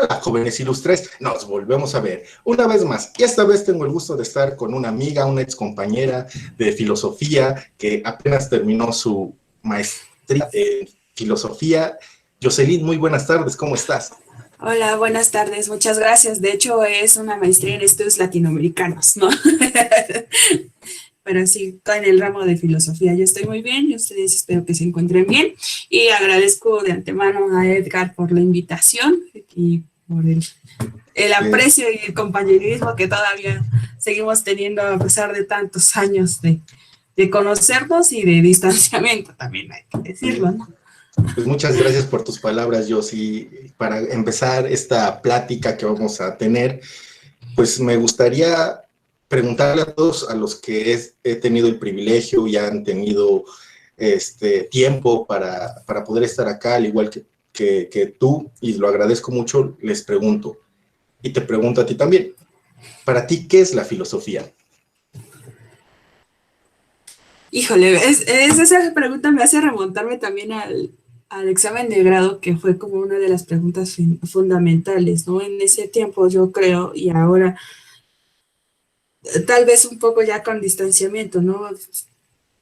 Hola, jóvenes ilustres, nos volvemos a ver una vez más. Y esta vez tengo el gusto de estar con una amiga, una ex compañera de filosofía que apenas terminó su maestría en filosofía. Jocelyn, muy buenas tardes, ¿cómo estás? Hola, buenas tardes, muchas gracias. De hecho, es una maestría en estudios latinoamericanos, ¿no? Pero sí, en el ramo de filosofía. Yo estoy muy bien y ustedes espero que se encuentren bien. Y agradezco de antemano a Edgar por la invitación y por el Eh, aprecio y el compañerismo que todavía seguimos teniendo a pesar de tantos años de conocernos y de distanciamiento, también hay que decirlo, ¿no? pues muchas gracias por tus palabras, Jocy. Para empezar esta plática que vamos a tener, pues me gustaría preguntarle a todos a los que he tenido el privilegio y han tenido tiempo para poder estar acá, al igual que tú, y lo agradezco mucho, les pregunto, y te pregunto a ti también, para ti, ¿qué es la filosofía? Híjole, esa pregunta me hace remontarme también al examen de grado, que fue como una de las preguntas fundamentales, ¿no? En ese tiempo yo creo, y ahora tal vez un poco ya con distanciamiento, ¿no?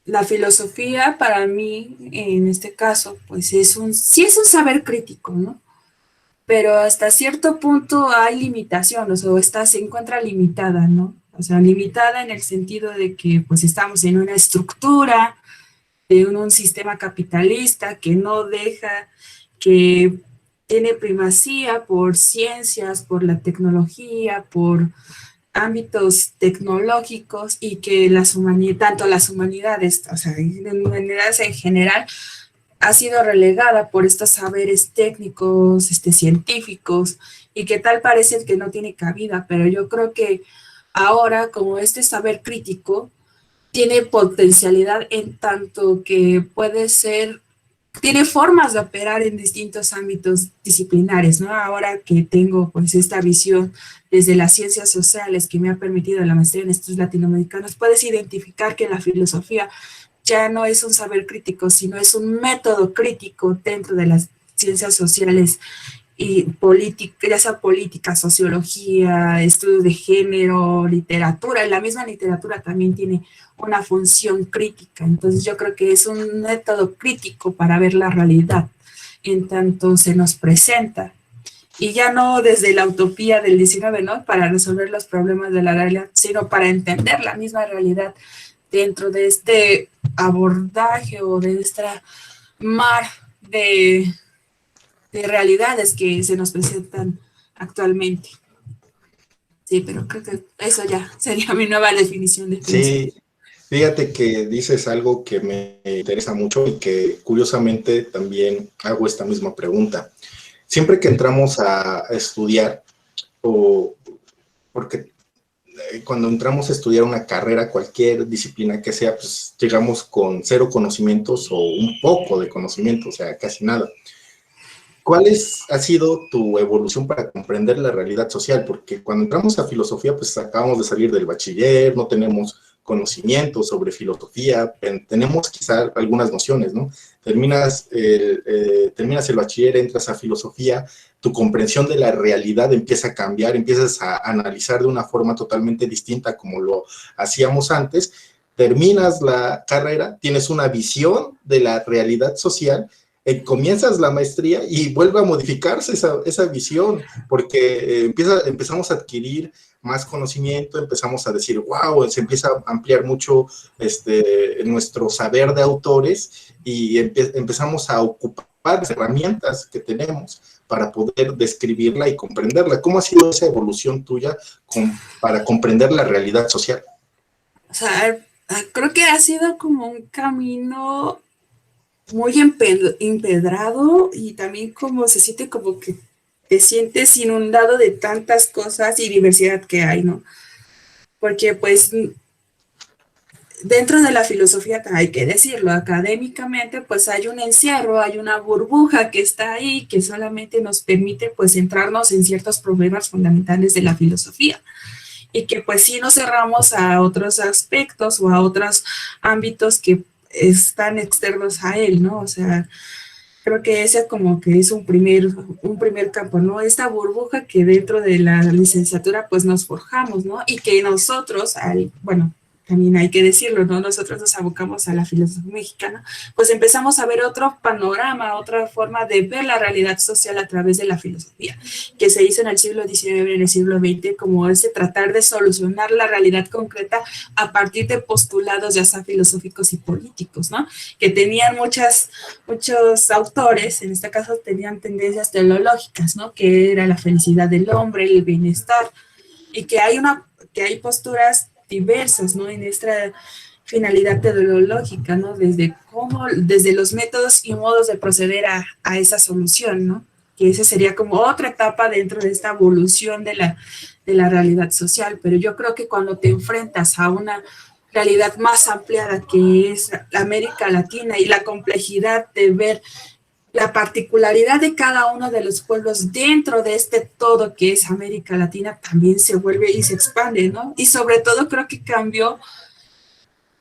La filosofía para mí, en este caso, pues sí es un saber crítico, ¿no? Pero hasta cierto punto hay limitaciones o se encuentra limitada, ¿no? O sea, limitada en el sentido de que pues estamos en una estructura de un sistema capitalista que no deja, que tiene primacía por ciencias, por la tecnología, por ámbitos tecnológicos y que tanto las humanidades, o sea, las humanidades en general, ha sido relegada por estos saberes técnicos, científicos, y que tal parece que no tiene cabida, pero yo creo que ahora, como este saber crítico, tiene potencialidad en tanto que puede ser, tiene formas de operar en distintos ámbitos disciplinares, ¿no? Ahora que tengo pues esta visión desde las ciencias sociales que me ha permitido la maestría en estudios latinoamericanos, puedes identificar que la filosofía ya no es un saber crítico, sino es un método crítico dentro de las ciencias sociales y política, ya sea política, sociología, estudios de género, literatura, y la misma literatura también tiene una función crítica. Entonces yo creo que es un método crítico para ver la realidad en tanto se nos presenta. Y ya no desde la utopía del 19, ¿no? Para resolver los problemas de la realidad, sino para entender la misma realidad dentro de este abordaje o de esta mar de realidades que se nos presentan actualmente. Sí, pero creo que eso ya sería mi nueva definición de filosofía. Sí, fíjate que dices algo que me interesa mucho y que curiosamente también hago esta misma pregunta. Siempre que entramos a estudiar, o porque cuando entramos a estudiar una carrera, cualquier disciplina que sea, pues llegamos con cero conocimientos o un poco de conocimiento, o sea, casi nada. Ha sido tu evolución para comprender la realidad social? Porque cuando entramos a filosofía, pues acabamos de salir del bachiller, no tenemos conocimiento sobre filosofía, tenemos quizá algunas nociones, ¿no? Terminas el bachiller, entras a filosofía, tu comprensión de la realidad empieza a cambiar, empiezas a analizar de una forma totalmente distinta como lo hacíamos antes, terminas la carrera, tienes una visión de la realidad social, comienzas la maestría y vuelve a modificarse esa visión, porque empezamos a adquirir más conocimiento, empezamos a decir, wow, se empieza a ampliar mucho nuestro saber de autores y empezamos a ocupar las herramientas que tenemos para poder describirla y comprenderla. ¿Cómo ha sido esa evolución tuya para comprender la realidad social? O sea, creo que ha sido como un camino muy empedrado y también como se siente como que te sientes inundado de tantas cosas y diversidad que hay, ¿no? Porque pues dentro de la filosofía, hay que decirlo, académicamente, pues hay un encierro, hay una burbuja que está ahí que solamente nos permite pues centrarnos en ciertos problemas fundamentales de la filosofía y que pues sí nos cerramos a otros aspectos o a otros ámbitos que están externos a él, ¿no? O sea, Creo que ese como que es un primer campo, ¿no? Esta burbuja que dentro de la licenciatura pues nos forjamos, ¿no? Y que nosotros, bueno, también hay que decirlo, ¿no? Nosotros nos abocamos a la filosofía mexicana, pues empezamos a ver otro panorama, otra forma de ver la realidad social a través de la filosofía, que se hizo en el siglo XIX, en el siglo XX, como ese tratar de solucionar la realidad concreta a partir de postulados ya sea filosóficos y políticos, ¿no? Que tenían muchos autores, en este caso, tenían tendencias teleológicas, ¿no? Que era la felicidad del hombre, el bienestar, y que hay posturas diversas, ¿no? En esta finalidad teleológica, ¿no? Desde los métodos y modos de proceder a esa solución, ¿no? Que esa sería como otra etapa dentro de esta evolución de la realidad social, pero yo creo que cuando te enfrentas a una realidad más ampliada que es América Latina y la complejidad de ver la particularidad de cada uno de los pueblos dentro de este todo que es América Latina también se vuelve y se expande, ¿no? Y sobre todo creo que cambió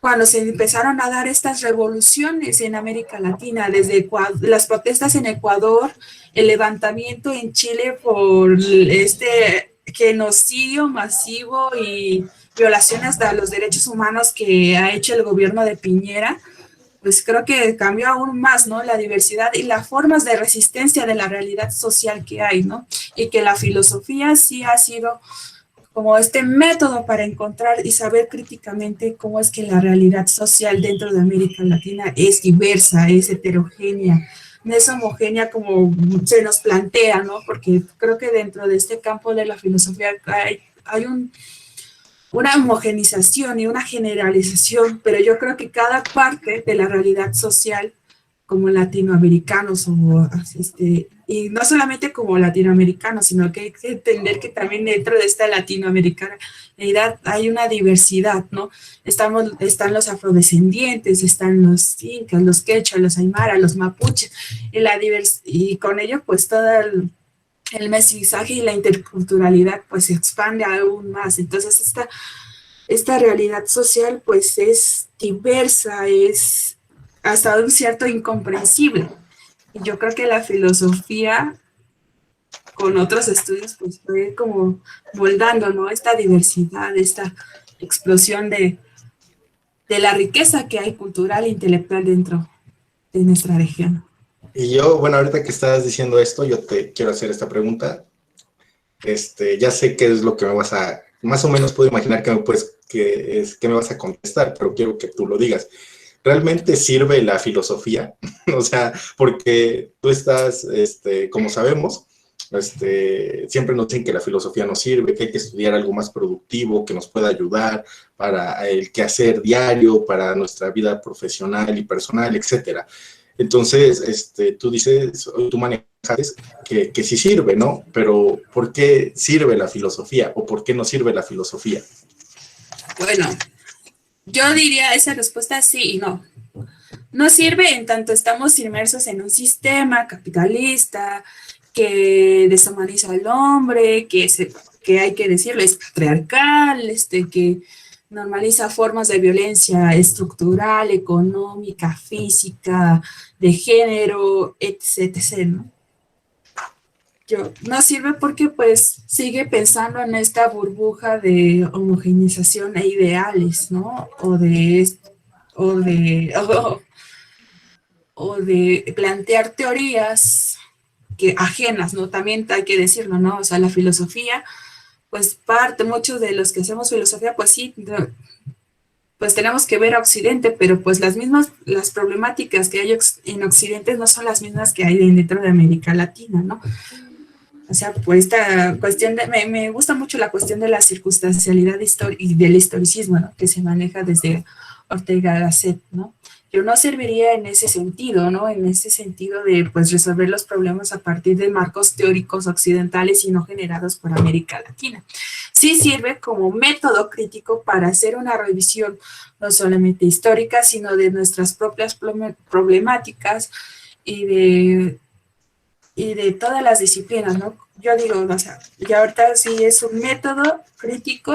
cuando se empezaron a dar estas revoluciones en América Latina, desde las protestas en Ecuador, el levantamiento en Chile por este genocidio masivo y violaciones a los derechos humanos que ha hecho el gobierno de Piñera, pues creo que cambió aún más, ¿no? La diversidad y las formas de resistencia de la realidad social que hay, ¿no? Y que la filosofía sí ha sido como este método para encontrar y saber críticamente cómo es que la realidad social dentro de América Latina es diversa, es heterogénea, no es homogénea como se nos plantea, ¿no? Porque creo que dentro de este campo de la filosofía hay una homogenización y una generalización, pero yo creo que cada parte de la realidad social, como latinoamericanos, y no solamente como latinoamericanos, sino que hay que entender que también dentro de esta latinoamericanidad hay una diversidad, ¿no? Están los afrodescendientes, están los incas, los quechua, los aymara, los mapuches, y con ello pues todo el mestizaje y la interculturalidad pues se expande aún más. Entonces esta realidad social pues es diversa, es hasta un cierto incomprensible. Y yo creo que la filosofía con otros estudios pues fue como moldando, ¿no? Esta diversidad, esta explosión de la riqueza que hay cultural e intelectual dentro de nuestra región. Y yo, bueno, ahorita que estás diciendo esto, yo te quiero hacer esta pregunta. Ya sé qué es lo que me vas a, más o menos puedo imaginar que me vas a contestar, pero quiero que tú lo digas. ¿Realmente sirve la filosofía? O sea, porque tú estás, como sabemos, siempre nos dicen que la filosofía no sirve, que hay que estudiar algo más productivo, que nos pueda ayudar para el quehacer diario, para nuestra vida profesional y personal, etcétera. Entonces, tú dices, tú manejas que sí sirve, ¿no? Pero ¿por qué sirve la filosofía o por qué no sirve la filosofía? Bueno, yo diría esa respuesta sí y no. No sirve en tanto estamos inmersos en un sistema capitalista que deshumaniza al hombre, que hay que decirlo, es patriarcal, que normaliza formas de violencia estructural, económica, física, de género, etc., ¿no? No sirve porque pues sigue pensando en esta burbuja de homogenización e ideales, ¿no? O de, o de plantear teorías ajenas, ¿no? También hay que decirlo, ¿no? O sea, la filosofía, pues muchos de los que hacemos filosofía, pues sí, pues tenemos que ver a Occidente, pero pues las problemáticas que hay en Occidente no son las mismas que hay dentro de América Latina, ¿no? O sea, pues esta cuestión me gusta mucho la cuestión de la circunstancialidad y del historicismo, ¿no? Que se maneja desde Ortega Gasset, ¿no? Yo no serviría en ese sentido, ¿no? En ese sentido de, pues, resolver los problemas a partir de marcos teóricos occidentales y no generados por América Latina. Sí sirve como método crítico para hacer una revisión no solamente histórica, sino de nuestras propias problemáticas y de todas las disciplinas, ¿no? Yo digo, o sea, ya ahorita sí es un método crítico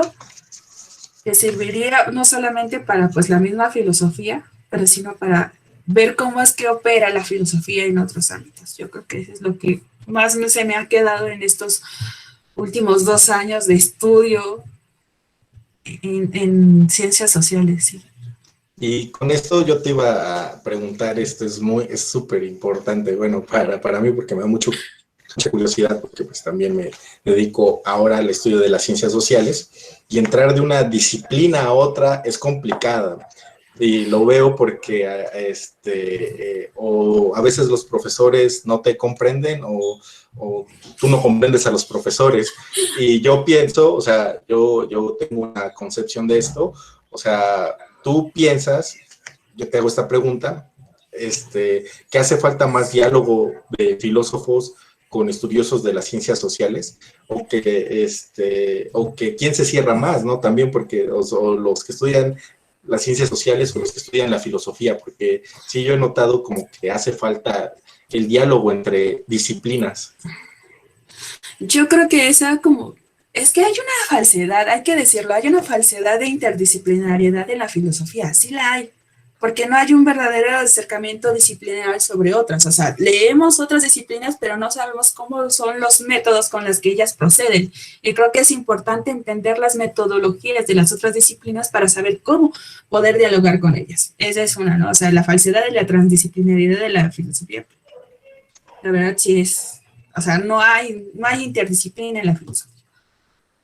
que serviría no solamente para pues la misma filosofía, pero sino para ver cómo es que opera la filosofía en otros ámbitos. Yo creo que eso es lo que más se me ha quedado en estos últimos 2 años de estudio en ciencias sociales, sí. Y con esto yo te iba a preguntar, esto es súper importante, bueno, para mí porque me da mucha curiosidad, porque pues también me dedico ahora al estudio de las ciencias sociales, y entrar de una disciplina a otra es complicada. Y lo veo porque o a veces los profesores no te comprenden o tú no comprendes a los profesores. Y yo pienso, o sea, yo tengo una concepción de esto, o sea, tú piensas, yo te hago esta pregunta, que hace falta más diálogo de filósofos con estudiosos de las ciencias sociales, o que quién se cierra más, ¿no? También porque o los que estudian las ciencias sociales o los que estudian la filosofía, porque sí yo he notado como que hace falta el diálogo entre disciplinas. Yo creo que es que hay una falsedad, hay que decirlo, hay una falsedad de interdisciplinariedad en la filosofía, sí la hay, porque no hay un verdadero acercamiento disciplinar sobre otras, o sea, leemos otras disciplinas, pero no sabemos cómo son los métodos con los que ellas proceden, y creo que es importante entender las metodologías de las otras disciplinas para saber cómo poder dialogar con ellas. Esa es una, ¿no? O sea, la falsedad de la transdisciplinariedad de la filosofía, la verdad sí es, o sea, no hay interdisciplina en la filosofía,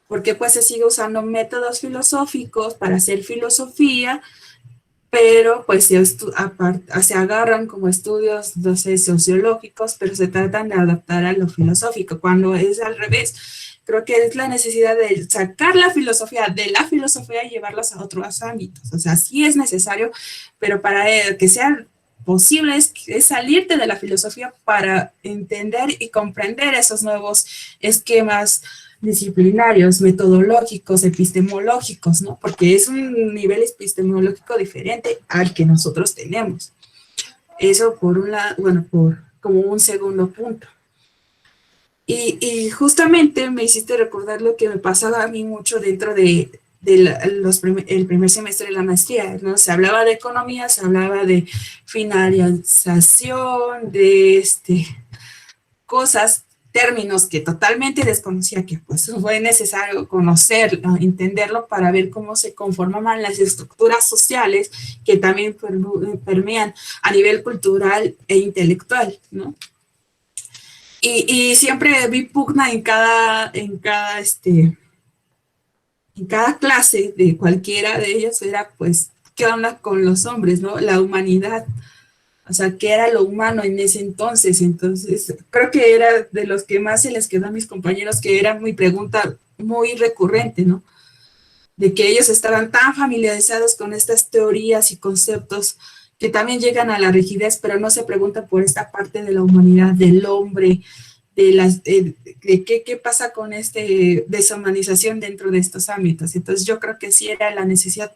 porque pues se sigue usando métodos filosóficos para hacer filosofía, pero pues se agarran como estudios, no sé, sociológicos, pero se tratan de adaptar a lo filosófico, cuando es al revés. Creo que es la necesidad de sacar la filosofía de la filosofía y llevarlas a otros ámbitos. O sea, sí es necesario, pero para que sea posible es salirte de la filosofía para entender y comprender esos nuevos esquemas disciplinarios, metodológicos, epistemológicos, ¿no? Porque es un nivel epistemológico diferente al que nosotros tenemos. Eso por un lado, bueno, como un segundo punto. Y justamente me hiciste recordar lo que me pasaba a mí mucho dentro el primer semestre de la maestría, ¿no? Se hablaba de economía, se hablaba de finalización, de cosas, términos que totalmente desconocía, que pues fue necesario conocerlo, entenderlo para ver cómo se conformaban las estructuras sociales que también permean a nivel cultural e intelectual, ¿no? Y siempre vi pugna en cada clase de cualquiera de ellos, era pues, ¿qué onda con los hombres, no? La humanidad, o sea, ¿qué era lo humano en ese entonces? Entonces, creo que era de los que más se les quedó a mis compañeros, que era mi pregunta muy recurrente, ¿no? De que ellos estaban tan familiarizados con estas teorías y conceptos que también llegan a la rigidez, pero no se preguntan por esta parte de la humanidad, del hombre, de qué pasa con deshumanización dentro de estos ámbitos. Entonces yo creo que sí era la necesidad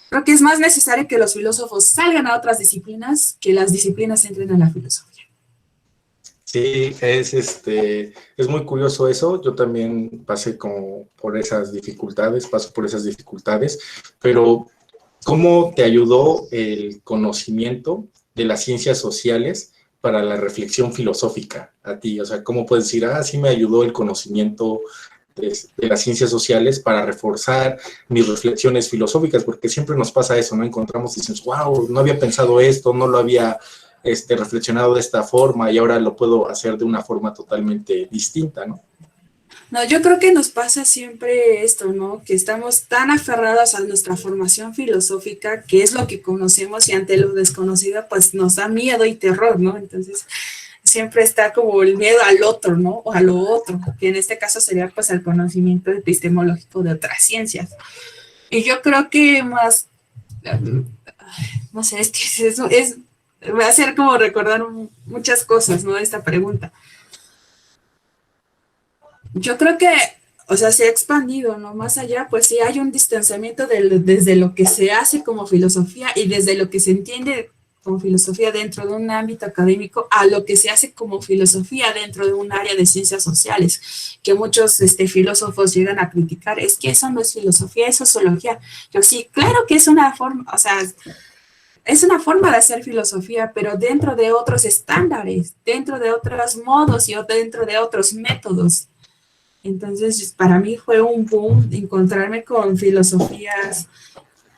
creo que es más necesario que los filósofos salgan a otras disciplinas que las disciplinas entren a la filosofía. Sí, es muy curioso eso. Yo también pasé como por esas dificultades, paso por esas dificultades, pero ¿cómo te ayudó el conocimiento de las ciencias sociales para la reflexión filosófica a ti? O sea, ¿cómo puedes decir, sí me ayudó el conocimiento de las ciencias sociales para reforzar mis reflexiones filosóficas? Porque siempre nos pasa eso, ¿no? Encontramos y decimos, wow, no había pensado esto, no lo había reflexionado de esta forma y ahora lo puedo hacer de una forma totalmente distinta, ¿no? No, yo creo que nos pasa siempre esto, ¿no? Que estamos tan aferrados a nuestra formación filosófica, que es lo que conocemos, y ante lo desconocido, pues nos da miedo y terror, ¿no? Entonces, siempre está como el miedo al otro, ¿no? O a lo otro, que en este caso sería pues el conocimiento epistemológico de otras ciencias. Y yo creo que más, no sé, es que va a hacer como recordar muchas cosas, ¿no? Esta pregunta. Yo creo que, o sea, se ha expandido, ¿no? Más allá, pues sí hay un distanciamiento desde lo que se hace como filosofía y desde lo que se entiende como filosofía dentro de un ámbito académico a lo que se hace como filosofía dentro de un área de ciencias sociales, que muchos filósofos llegan a criticar. Es que eso no es filosofía, eso es sociología. Yo sí, claro que es una forma, o sea, es una forma de hacer filosofía, pero dentro de otros estándares, dentro de otros modos y dentro de otros métodos. Entonces, para mí fue un boom encontrarme con filosofías,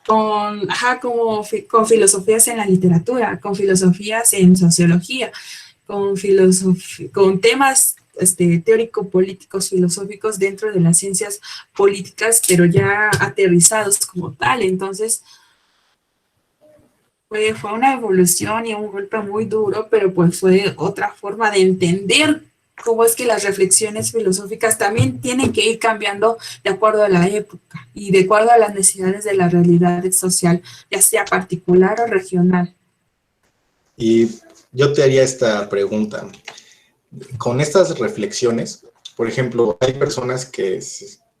con filosofías en la literatura, con filosofías en sociología, con temas teórico-políticos, filosóficos dentro de las ciencias políticas, pero ya aterrizados como tal. Entonces, fue una evolución y un golpe muy duro, pero pues fue otra forma de entender cómo es que las reflexiones filosóficas también tienen que ir cambiando de acuerdo a la época y de acuerdo a las necesidades de la realidad social, ya sea particular o regional. Y yo te haría esta pregunta. Con estas reflexiones, por ejemplo, hay personas que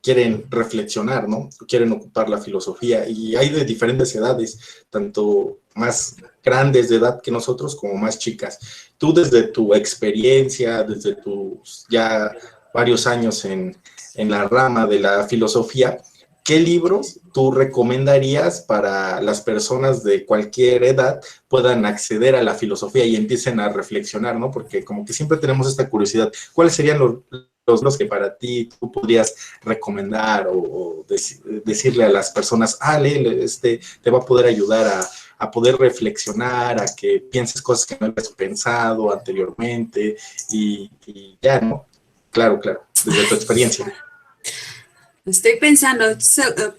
quieren reflexionar, ¿no? Quieren ocupar la filosofía y hay de diferentes edades, tanto más grandes de edad que nosotros como más chicas. Tú desde tu experiencia, desde tus ya varios años en la rama de la filosofía, ¿qué libros tú recomendarías para las personas de cualquier edad puedan acceder a la filosofía y empiecen a reflexionar, ¿no? Porque como que siempre tenemos esta curiosidad, ¿cuáles serían los que para ti tú podrías recomendar o decirle a las personas, léele, te va a poder ayudar a poder reflexionar, a que pienses cosas que no habías pensado anteriormente y ya, ¿no? Claro, desde tu experiencia. Estoy pensando,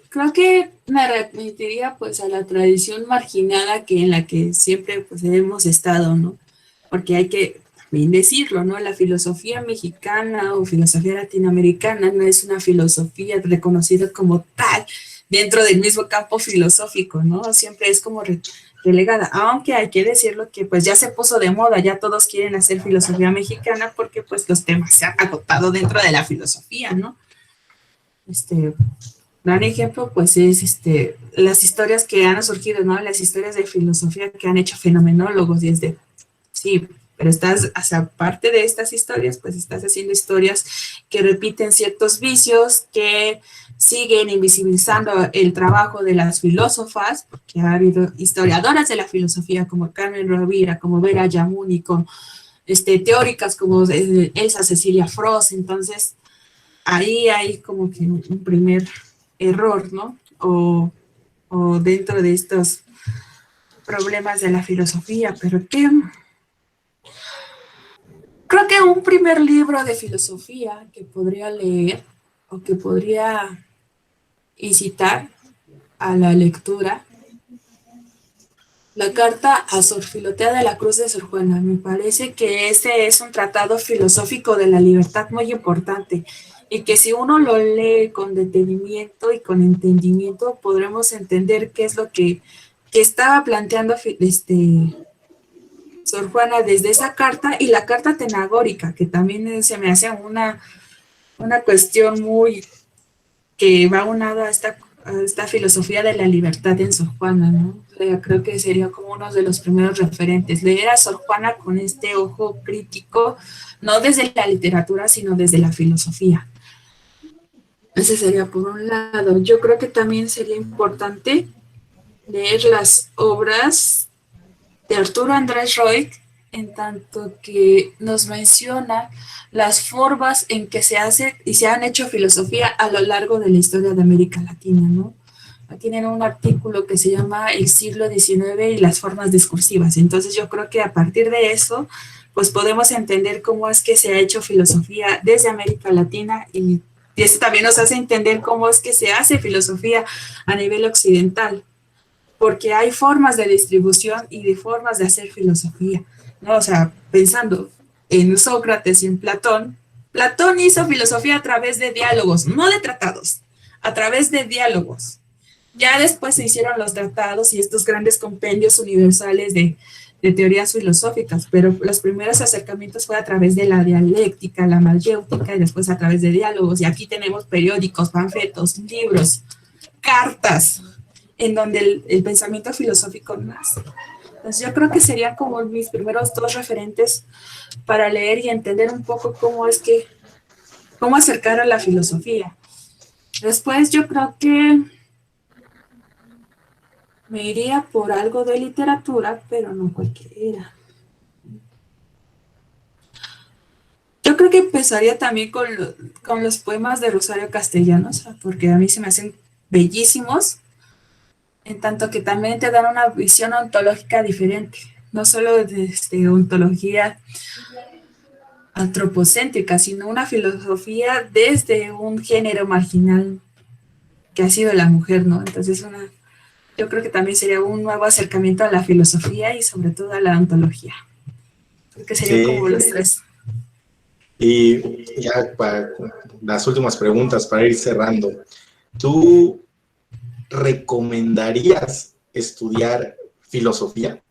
creo que me remitiría pues a la tradición marginada en la que siempre pues hemos estado, ¿no? Porque hay que también decirlo, ¿no? La filosofía mexicana o filosofía latinoamericana no es una filosofía reconocida como tal dentro del mismo campo filosófico, ¿no? Siempre es como relegada, aunque hay que decirlo que pues ya se puso de moda, ya todos quieren hacer filosofía mexicana porque pues los temas se han agotado dentro de la filosofía, ¿no? Gran ejemplo, pues, es las historias que han surgido, ¿no? Las historias de filosofía que han hecho fenomenólogos, y sí, pero aparte de estas historias, pues estás haciendo historias que repiten ciertos vicios, que siguen invisibilizando el trabajo de las filósofas, porque ha habido historiadoras de la filosofía como Carmen Rovira, como Vera Yamuni, con teóricas como Elsa Cecilia Frost. Entonces, ahí hay como que un primer error, ¿no? O dentro de estos problemas de la filosofía, pero creo que un primer libro de filosofía que podría leer o que podría incitar a la lectura, la carta a Sor Filotea de la Cruz de Sor Juana. Me parece que ese es un tratado filosófico de la libertad muy importante y que si uno lo lee con detenimiento y con entendimiento, podremos entender qué es lo que estaba planteando Sor Juana desde esa carta y la carta tenagórica, que también se me hace una cuestión muy que va unada a esta filosofía de la libertad en Sor Juana, ¿no? Creo que sería como uno de los primeros referentes. Leer a Sor Juana con este ojo crítico, no desde la literatura, sino desde la filosofía. Ese sería por un lado. Yo creo que también sería importante leer las obras de Arturo Andrés Roig, en tanto que nos menciona las formas en que se hace y se han hecho filosofía a lo largo de la historia de América Latina, ¿no? Tienen un artículo que se llama El siglo XIX y las formas discursivas. Entonces yo creo que a partir de eso, pues podemos entender cómo es que se ha hecho filosofía desde América Latina y eso también nos hace entender cómo es que se hace filosofía a nivel occidental, porque hay formas de distribución y de formas de hacer filosofía, ¿no? O sea, pensando en Sócrates y en Platón, Platón hizo filosofía a través de diálogos, no de tratados, a través de diálogos. Ya después se hicieron los tratados y estos grandes compendios universales de teorías filosóficas, pero los primeros acercamientos fue a través de la dialéctica, la mayéutica y después a través de diálogos. Y aquí tenemos periódicos, panfletos, libros, cartas, en donde el pensamiento filosófico nace. Entonces yo creo que serían como mis primeros dos referentes para leer y entender un poco cómo acercar a la filosofía. Después yo creo que Me iría por algo de literatura, pero no cualquiera. Yo creo que empezaría también con los poemas de Rosario Castellanos, porque a mí se me hacen bellísimos, en tanto que también te dan una visión ontológica diferente, no solo desde ontología antropocéntrica, sino una filosofía desde un género marginal que ha sido la mujer, ¿no? Entonces, yo creo que también sería un nuevo acercamiento a la filosofía y sobre todo a la ontología. Creo que serían como Sí, los tres. y ya para las últimas preguntas, para ir cerrando, ¿tú recomendarías estudiar filosofía?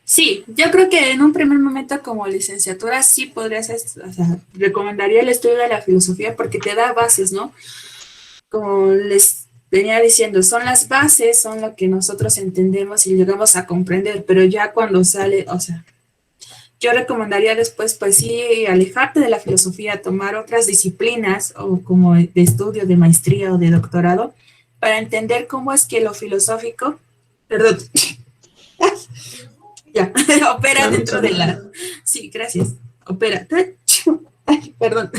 Sí, yo creo que en un primer momento como licenciatura sí podrías, o sea, recomendaría el estudio de la filosofía porque te da bases, ¿no? Como les venía diciendo, son las bases, son lo que nosotros entendemos y llegamos a comprender, pero ya cuando sale, o sea, yo recomendaría después, pues sí, alejarte de la filosofía, tomar otras disciplinas o como de estudio, de maestría o de doctorado, para entender cómo es que lo filosófico, perdón, ya, opera Salud, dentro de salud. la... Sí, gracias. Opera. Ay, perdón.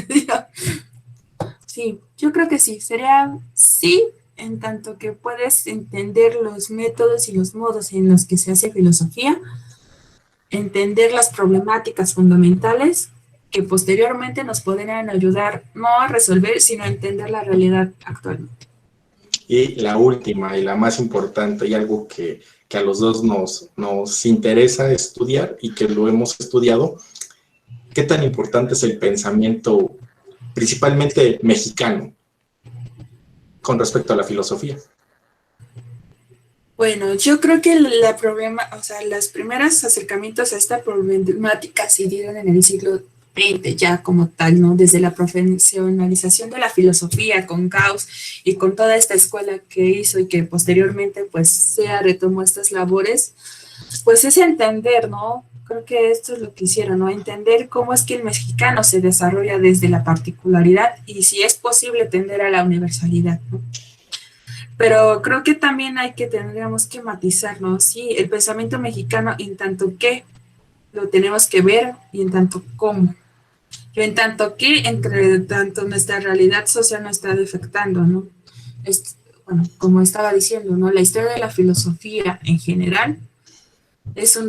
Sí, yo creo que sí. Sería sí, en tanto que puedes entender los métodos y los modos en los que se hace filosofía, entender las problemáticas fundamentales que posteriormente nos podrían ayudar no a resolver, sino a entender la realidad actual. Y la última y la más importante, y algo que a los dos nos interesa estudiar y que lo hemos estudiado, ¿qué tan importante es el pensamiento, principalmente mexicano, con respecto a la filosofía? Bueno, yo creo que la problema, o sea, los primeros acercamientos a esta problemática se dieron en el siglo XX, ya como tal, ¿no? Desde la profesionalización de la filosofía con Gauss y con toda esta escuela que hizo y que posteriormente, pues, se retomó estas labores, pues es entender, ¿no? Creo que esto es lo que hicieron, ¿no? Entender cómo es que el mexicano se desarrolla desde la particularidad y si es posible tender a la universalidad, ¿no? Pero creo que también tendríamos que matizar, ¿no? Sí, el pensamiento mexicano en tanto que lo tenemos que ver y en tanto cómo. En tanto que, entre tanto, nuestra realidad social nos está defectando, ¿no? Bueno, como estaba diciendo, ¿no? La historia de la filosofía en general es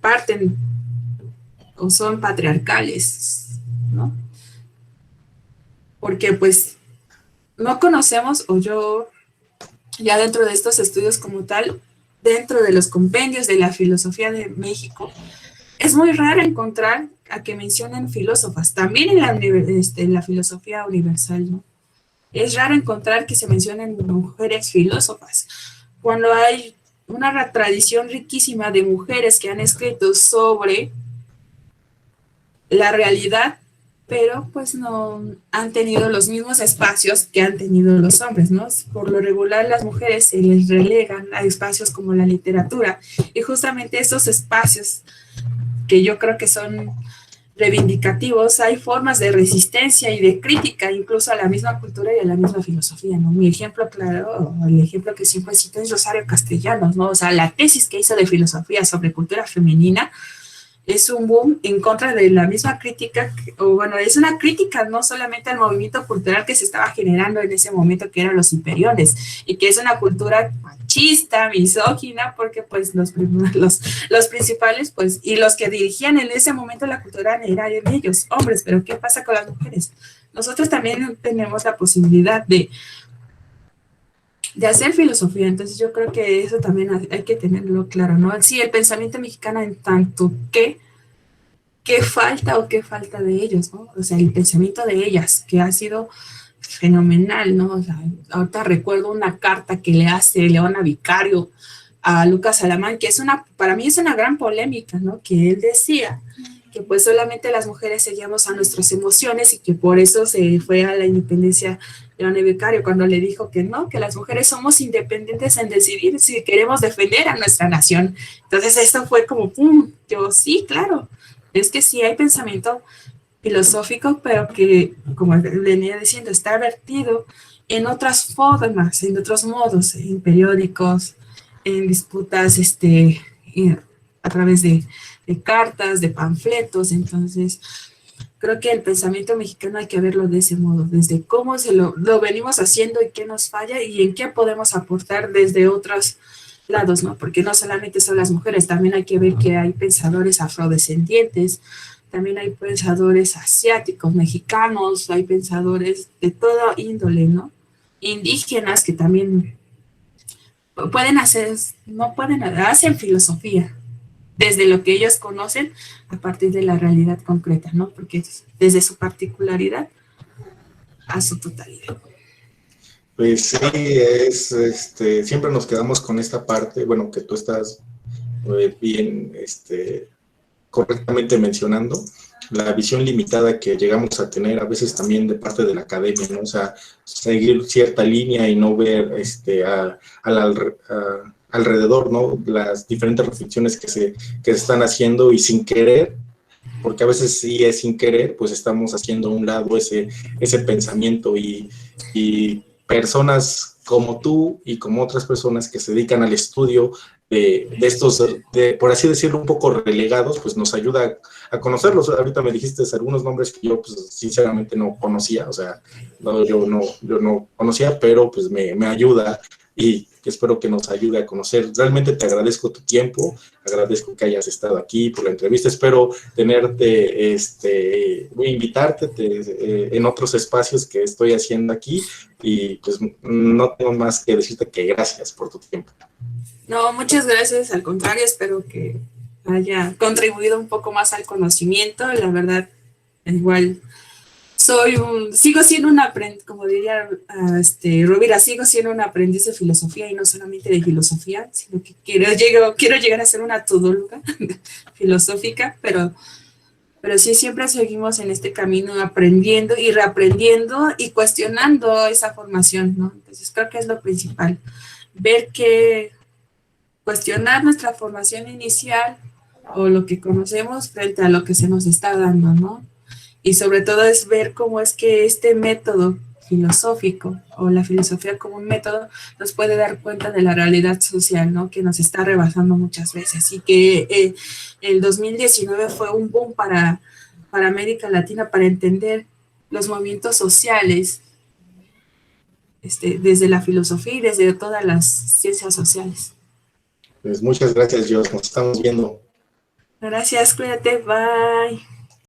parten o son patriarcales, ¿no? Porque pues no conocemos, o yo ya dentro de estos estudios como tal, dentro de los compendios de la filosofía de México, es muy raro encontrar a que mencionen filósofas, también en la filosofía universal, ¿no? Es raro encontrar que se mencionen mujeres filósofas, cuando hay una tradición riquísima de mujeres que han escrito sobre la realidad, pero pues no han tenido los mismos espacios que han tenido los hombres, ¿no? Por lo regular las mujeres se les relegan a espacios como la literatura y justamente esos espacios que yo creo que son reivindicativos, hay formas de resistencia y de crítica incluso a la misma cultura y a la misma filosofía, ¿no? Mi ejemplo claro, el ejemplo que siempre cito es Rosario Castellanos, ¿no? O sea, la tesis que hizo de filosofía sobre cultura femenina es un boom en contra de la misma crítica, o bueno, es una crítica no solamente al movimiento cultural que se estaba generando en ese momento, que eran los imperiales, y que es una cultura machista, misógina, porque pues los principales, pues, y los que dirigían en ese momento la cultura eran ellos, hombres, pero ¿qué pasa con las mujeres? Nosotros también tenemos la posibilidad de hacer filosofía, entonces yo creo que eso también hay que tenerlo claro, ¿no? Sí, el pensamiento mexicano en tanto que qué falta o qué falta de ellos, ¿no? O sea, el pensamiento de ellas, que ha sido fenomenal, ¿no? O sea, ahorita recuerdo una carta que le hace Leona Vicario a Lucas Alamán, que para mí es una gran polémica, ¿no? Que él decía que pues solamente las mujeres seguíamos a nuestras emociones y que por eso se fue a la independencia Leona Vicario cuando le dijo que no, que las mujeres somos independientes en decidir si queremos defender a nuestra nación. Entonces esto fue como, ¡pum! Yo sí, claro, es que sí hay pensamiento, filosófico, pero que, como venía diciendo, está vertido en otras formas, en otros modos, en periódicos, en disputas, a través de cartas, de panfletos. Entonces, creo que el pensamiento mexicano hay que verlo de ese modo, desde cómo lo venimos haciendo y qué nos falla y en qué podemos aportar desde otros lados, ¿no? Porque no solamente son las mujeres, también hay que ver que hay pensadores afrodescendientes, también hay pensadores asiáticos, mexicanos, hay pensadores de toda índole, ¿no? Indígenas que también pueden hacer, no pueden, hacen filosofía, desde lo que ellos conocen a partir de la realidad concreta, ¿no? Porque es desde su particularidad a su totalidad. Pues sí, siempre nos quedamos con esta parte, bueno, que tú estás bien, correctamente mencionando, la visión limitada que llegamos a tener a veces también de parte de la academia, ¿no? O sea, seguir cierta línea y no ver alrededor, ¿no? Las diferentes reflexiones que se están haciendo y sin querer, porque a veces sí es sin querer, pues estamos haciendo a un lado ese pensamiento y personas como tú y como otras personas que se dedican al estudio de estos, por así decirlo, un poco relegados, pues nos ayuda a conocerlos. Ahorita me dijiste algunos nombres que yo, pues, sinceramente no conocía, o sea, no, yo no conocía, pero pues me ayuda y espero que nos ayude a conocer. Realmente te agradezco tu tiempo, agradezco que hayas estado aquí por la entrevista, espero tenerte, voy a invitarte en otros espacios que estoy haciendo aquí y pues no tengo más que decirte que gracias por tu tiempo. No, muchas gracias, al contrario, espero que haya contribuido un poco más al conocimiento, la verdad, igual sigo siendo un aprendiz, como diría Rovira, sigo siendo un aprendiz de filosofía y no solamente de filosofía, sino que quiero llegar a ser una todóloga filosófica, pero sí siempre seguimos en este camino aprendiendo y reaprendiendo y cuestionando esa formación, ¿no? Entonces creo que es lo principal, ver que cuestionar nuestra formación inicial o lo que conocemos frente a lo que se nos está dando, ¿no? Y sobre todo es ver cómo es que este método filosófico o la filosofía como un método nos puede dar cuenta de la realidad social, ¿no? Que nos está rebasando muchas veces y que el 2019 fue un boom para América Latina para entender los movimientos sociales desde la filosofía y desde todas las ciencias sociales. Pues muchas gracias, Dios, nos estamos viendo. Gracias, cuídate, bye.